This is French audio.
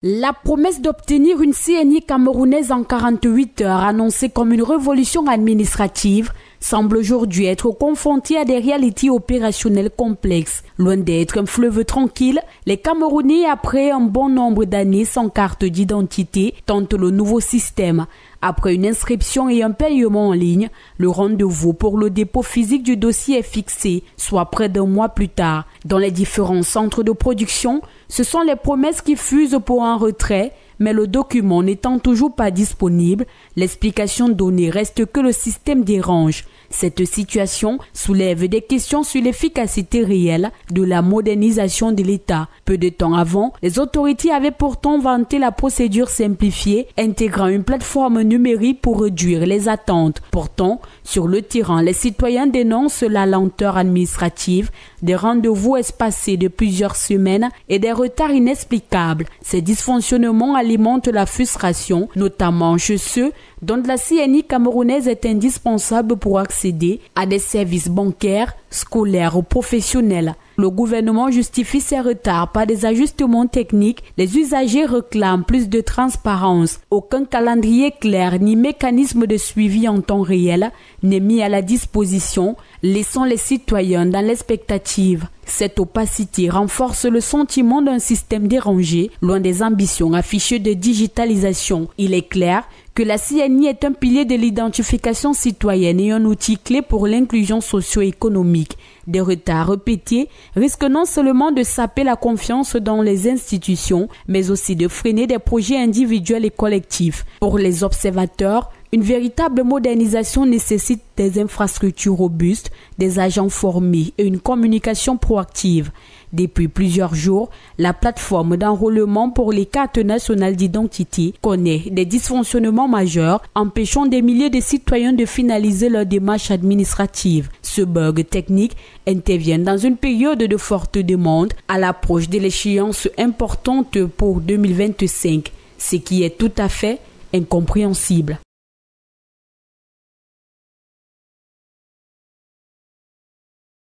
La promesse d'obtenir une CNI camerounaise en 48 heures, annoncée comme une révolution administrative, semble aujourd'hui être confrontée à des réalités opérationnelles complexes. Loin d'être un fleuve tranquille, les Camerounais, après un bon nombre d'années sans carte d'identité, tentent le nouveau système. Après une inscription et un paiement en ligne, le rendez-vous pour le dépôt physique du dossier est fixé, soit près d'un mois plus tard. Dans les différents centres de production, ce sont les promesses qui fusent pour un retrait, mais le document n'étant toujours pas disponible, l'explication donnée reste que le système dérange. Cette situation soulève des questions sur l'efficacité réelle de la modernisation de l'État. Peu de temps avant, les autorités avaient pourtant vanté la procédure simplifiée, intégrant une plateforme numérique pour réduire les attentes. Pourtant, sur le terrain, les citoyens dénoncent la lenteur administrative, des rendez-vous espacés de plusieurs semaines et des retards inexplicables. Ces dysfonctionnements alimentent la frustration, notamment chez ceux dont la CNI camerounaise est indispensable pour accéder à des services bancaires, scolaires ou professionnels. Le gouvernement justifie ces retards par des ajustements techniques. Les usagers réclament plus de transparence. Aucun calendrier clair ni mécanisme de suivi en temps réel n'est mis à la disposition, laissant les citoyens dans l'expectative. Cette opacité renforce le sentiment d'un système dérangé, loin des ambitions affichées de digitalisation. Il est clair que la CNI est un pilier de l'identification citoyenne et un outil clé pour l'inclusion socio-économique. Des retards répétés risquent non seulement de saper la confiance dans les institutions, mais aussi de freiner des projets individuels et collectifs. Pour les observateurs, une véritable modernisation nécessite des infrastructures robustes, des agents formés et une communication proactive. Depuis plusieurs jours, la plateforme d'enrôlement pour les cartes nationales d'identité connaît des dysfonctionnements majeurs, empêchant des milliers de citoyens de finaliser leur démarche administrative. Ce bug technique intervient dans une période de forte demande à l'approche de l'échéance importante pour 2025, ce qui est tout à fait incompréhensible.